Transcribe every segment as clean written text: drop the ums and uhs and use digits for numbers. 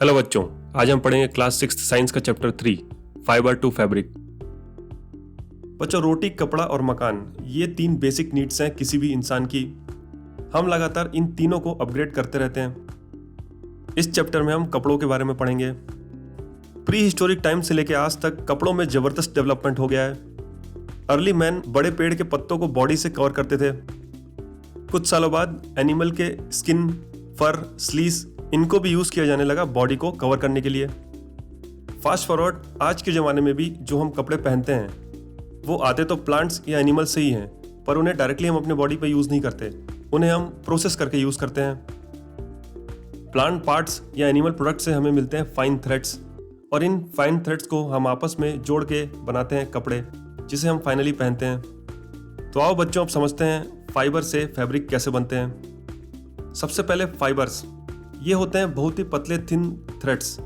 Hello बच्चों, आज हम पढ़ेंगे क्लास 6 साइंस का चैप्टर 3 फाइबर टू फैब्रिक। बच्चों, रोटी, कपड़ा और मकान, ये 3 बेसिक नीड्स हैं किसी भी इंसान की। हम लगातार इन तीनों को अपग्रेड करते रहते हैं। इस चैप्टर में हम कपड़ों के बारे में पढ़ेंगे। प्री हिस्टोरिक टाइम से लेकर आज तक कपड़ों में जबरदस्त डेवलपमेंट हो गया है। अर्ली मैन बड़े पेड़ के पत्तों को बॉडी से कवर करते थे। कुछ सालों बाद एनिमल के स्किन, फर, स्लीव्स, इनको भी यूज किया जाने लगा बॉडी को कवर करने के लिए। फास्ट फॉरवर्ड आज के ज़माने में भी जो हम कपड़े पहनते हैं वो आते तो प्लांट्स या एनिमल से ही हैं, पर उन्हें डायरेक्टली हम अपने बॉडी पे यूज़ नहीं करते, उन्हें हम प्रोसेस करके यूज़ करते हैं। प्लांट पार्ट्स या एनिमल प्रोडक्ट से हमें मिलते हैं फाइन थ्रेड्स, और इन फाइन थ्रेड्स को हम आपस में जोड़ के बनाते हैं कपड़े, जिसे हम फाइनली पहनते हैं। तो आओ बच्चों, अब समझते हैं फाइबर से फैब्रिक कैसे बनते हैं। सबसे पहले फाइबर्स, ये होते हैं बहुत ही पतले थिन थ्रेड्स,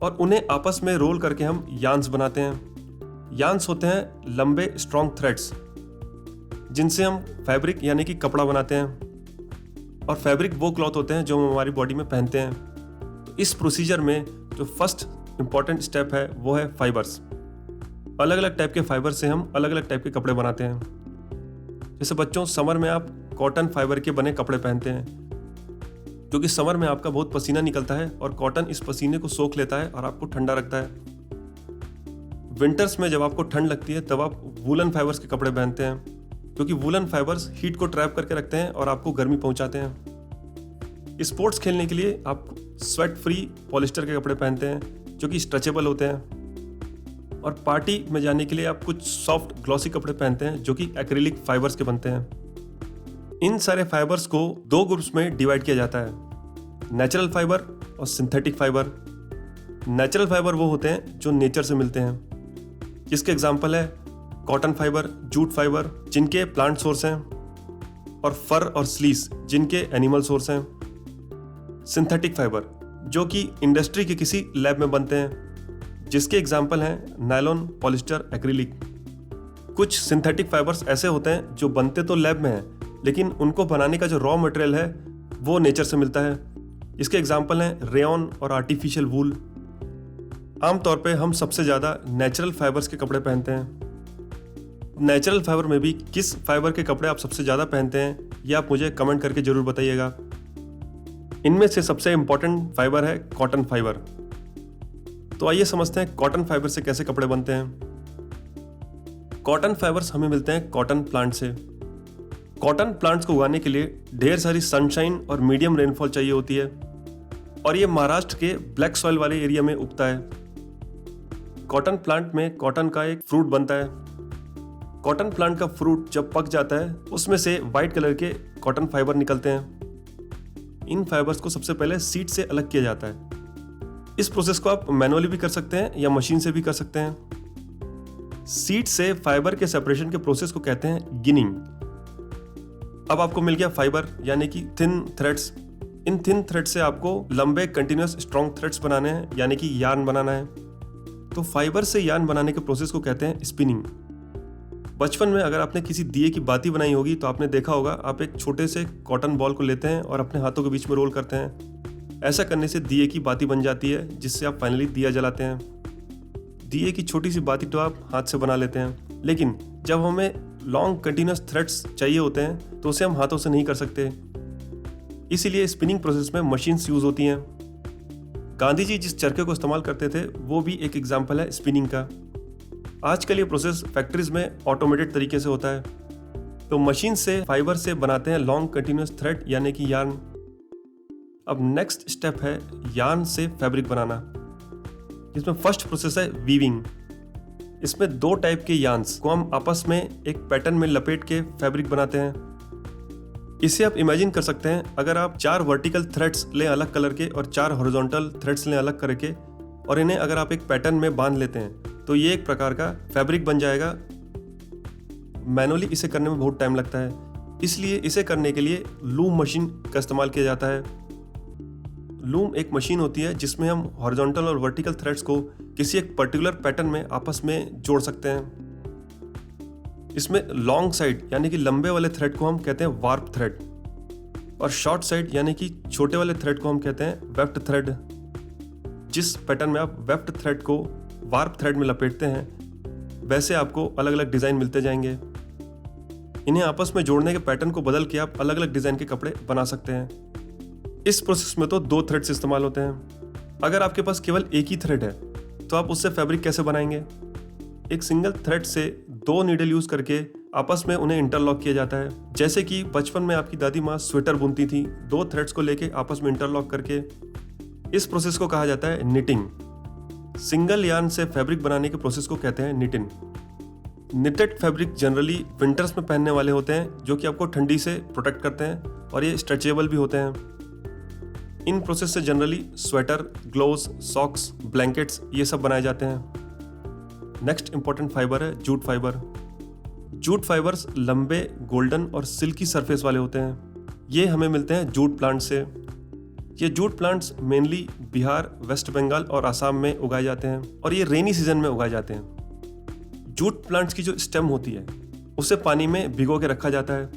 और उन्हें आपस में रोल करके हम यार्न्स बनाते हैं। यार्न्स होते हैं लंबे स्ट्रॉन्ग थ्रेड्स, जिनसे हम फैब्रिक यानी कि कपड़ा बनाते हैं। और फैब्रिक वो क्लॉथ होते हैं जो हम हमारी बॉडी में पहनते हैं। तो इस प्रोसीजर में जो फर्स्ट इंपॉर्टेंट स्टेप है वो है फाइबर्स। अलग अलग टाइप के फाइबर से हम अलग अलग टाइप के कपड़े बनाते हैं। जैसे बच्चों, समर में आप कॉटन फाइबर के बने कपड़े पहनते हैं, क्योंकि समर में आपका बहुत पसीना निकलता है और कॉटन इस पसीने को सोख लेता है और आपको ठंडा रखता है। विंटर्स में जब आपको ठंड लगती है तब आप वूलन फाइबर्स के कपड़े पहनते हैं, क्योंकि वूलन फाइबर्स हीट को ट्रैप करके रखते हैं और आपको गर्मी पहुंचाते हैं। स्पोर्ट्स खेलने के लिए आप स्वेट फ्री पॉलिस्टर के कपड़े पहनते हैं जो कि स्ट्रेचेबल होते हैं। और पार्टी में जाने के लिए आप कुछ सॉफ्ट ग्लॉसी कपड़े पहनते हैं जो कि एक्रिलिक फाइबर्स के बनते हैं। इन सारे फाइबर्स को 2 ग्रुप्स में डिवाइड किया जाता है, नेचुरल फाइबर और सिंथेटिक फाइबर। नेचुरल फाइबर वो होते हैं जो नेचर से मिलते हैं, जिसके एग्जांपल है कॉटन फाइबर, जूट फाइबर, जिनके प्लांट सोर्स हैं, और फर और स्लीव्स, जिनके एनिमल सोर्स हैं। सिंथेटिक फाइबर जो कि इंडस्ट्री के किसी लैब में बनते हैं, जिसके एग्जांपल हैं नायलॉन, पॉलिस्टर, एक्रिलिक। कुछ सिंथेटिक फाइबर्स ऐसे होते हैं जो बनते तो लैब में हैं, लेकिन उनको बनाने का जो रॉ मटेरियल है वो नेचर से मिलता है। इसके एग्जांपल हैं रेयॉन और आर्टिफिशियल वूल। आमतौर पे हम सबसे ज़्यादा नेचुरल फाइबर्स के कपड़े पहनते हैं। नेचुरल फाइबर में भी किस फाइबर के कपड़े आप सबसे ज़्यादा पहनते हैं, ये आप मुझे कमेंट करके ज़रूर बताइएगा। इनमें से सबसे इम्पॉर्टेंट फाइबर है कॉटन फाइबर। तो आइए समझते हैं कॉटन फाइबर से कैसे कपड़े बनते हैं। कॉटन फाइबर्स हमें मिलते हैं कॉटन प्लांट से। कॉटन प्लांट्स को उगाने के लिए ढेर सारी सनशाइन और मीडियम रेनफॉल चाहिए होती है, और ये महाराष्ट्र के ब्लैक सॉइल वाले एरिया में उगता है। कॉटन प्लांट में कॉटन का एक फ्रूट बनता है। कॉटन प्लांट का फ्रूट जब पक जाता है उसमें से वाइट कलर के कॉटन फाइबर निकलते हैं। इन फाइबर्स को सबसे पहले सीड से अलग किया जाता है। इस प्रोसेस को आप मैनुअली भी कर सकते हैं या मशीन से भी कर सकते हैं। सीड से फाइबर के सेपरेशन के प्रोसेस को कहते हैं गिनिंग। अब आपको मिल गया फाइबर यानी कि थिन थ्रेड्स। इन थिन थ्रेड से आपको लंबे कंटिन्यूअस स्ट्रॉन्ग थ्रेड्स बनाने हैं, यानी कि यार्न बनाना है। तो फाइबर से यार्न बनाने के प्रोसेस को कहते हैं स्पिनिंग। बचपन में अगर आपने किसी दिए की बाती बनाई होगी तो आपने देखा होगा, आप एक छोटे से कॉटन बॉल को लेते हैं और अपने हाथों के बीच में रोल करते हैं। ऐसा करने से दिए की बाती बन जाती है, जिससे आप फाइनली दिया जलाते हैं। दिए की छोटी सी बाती तो आप हाथ से बना लेते हैं, लेकिन जब हमें लॉन्ग कंटिन्यूअस थ्रेड्स चाहिए होते हैं तो उसे हम हाथों से नहीं कर सकते। इसीलिए स्पिनिंग प्रोसेस में मशीन्स यूज होती हैं। गांधी जी जिस चरखे को इस्तेमाल करते थे वो भी एक एग्जाम्पल है स्पिनिंग का। आजकल ये प्रोसेस फैक्ट्रीज में ऑटोमेटेड तरीके से होता है। तो मशीन से फाइबर से बनाते हैं लॉन्ग कंटिन्यूअस थ्रेड यानी कि यार्न। अब नेक्स्ट स्टेप है यार्न से फैब्रिक बनाना, जिसमें फर्स्ट प्रोसेस है वीविंग। इसमें 2 टाइप के यार्न्स को हम आपस में एक पैटर्न में लपेट के फैब्रिक बनाते हैं। इसे आप इमेजिन कर सकते हैं, अगर आप 4 वर्टिकल थ्रेड्स लें अलग कलर के और 4 हॉरिजॉन्टल थ्रेड्स लें अलग करके, और इन्हें अगर आप एक पैटर्न में बांध लेते हैं तो ये एक प्रकार का फैब्रिक बन जाएगा। मैनुअली इसे करने में बहुत टाइम लगता है, इसलिए इसे करने के लिए लूम मशीन का इस्तेमाल किया जाता है। लूम एक मशीन होती है जिसमें हम हॉरिजॉन्टल और वर्टिकल थ्रेड्स को किसी एक पर्टिकुलर पैटर्न में आपस में जोड़ सकते हैं। इसमें लॉन्ग साइड यानी कि लंबे वाले थ्रेड को हम कहते हैं वार्प थ्रेड, और शॉर्ट साइड यानी कि छोटे वाले थ्रेड को हम कहते हैं वेफ्ट थ्रेड। जिस पैटर्न में आप वेफ्ट थ्रेड को वार्प थ्रेड में लपेटते हैं वैसे आपको अलग अलग डिज़ाइन मिलते जाएंगे। इन्हें आपस में जोड़ने के पैटर्न को बदल के आप अलग अलग डिज़ाइन के कपड़े बना सकते हैं। इस प्रोसेस में तो 2 थ्रेड्स इस्तेमाल होते हैं। अगर आपके पास केवल एक ही थ्रेड है तो आप उससे फैब्रिक कैसे बनाएंगे? एक सिंगल थ्रेड से 2 नीडल यूज़ करके आपस में उन्हें इंटरलॉक किया जाता है। जैसे कि बचपन में आपकी दादी माँ स्वेटर बुनती थी 2 थ्रेड्स को लेके आपस में इंटरलॉक करके। इस प्रोसेस को कहा जाता है निटिंग। सिंगल यार्न से फैब्रिक बनाने के प्रोसेस को कहते हैं knitting. Knitted fabric generally winters में पहनने वाले होते हैं जो कि आपको ठंडी से प्रोटेक्ट करते हैं और ये स्ट्रेचेबल भी होते हैं। इन प्रोसेस से generally sweater, gloves, socks, blankets ये सब बनाए जाते हैं। नेक्स्ट इंपॉर्टेंट फाइबर है जूट फाइबर। जूट फाइबर्स लंबे, गोल्डन और सिल्की सरफेस वाले होते हैं। ये हमें मिलते हैं जूट प्लांट से। ये jute plants mainly Bihar, West Bengal और असम में उगाए जाते हैं और ये रेनी सीजन में उगाए जाते हैं। जूट प्लांट्स की जो स्टेम होती है उसे पानी में भिगो के रखा जाता है।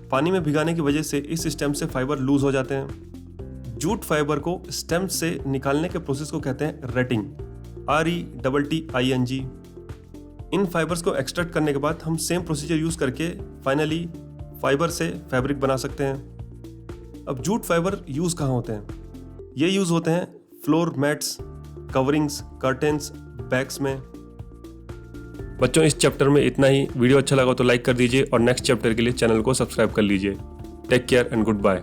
पानी में भिगाने की वजह से इस स्टेम से फाइबर लूज हो जाते हैं। जूट फाइबर को स्टेम से निकालने के प्रोसेस को कहते हैं रेटिंग, RETTING। इन फाइबर्स को एक्सट्रैक्ट करने के बाद हम सेम प्रोसीजर यूज करके फाइनली फाइबर से फैब्रिक बना सकते हैं। अब जूट फाइबर यूज कहाँ होते हैं? ये यूज होते हैं floor mats, coverings, curtains, bags में। बच्चों इस चैप्टर में इतना ही। वीडियो अच्छा लगा तो लाइक कर दीजिए और नेक्स्ट चैप्टर के लिए चैनल को सब्सक्राइब कर लीजिए। Take care and good bye.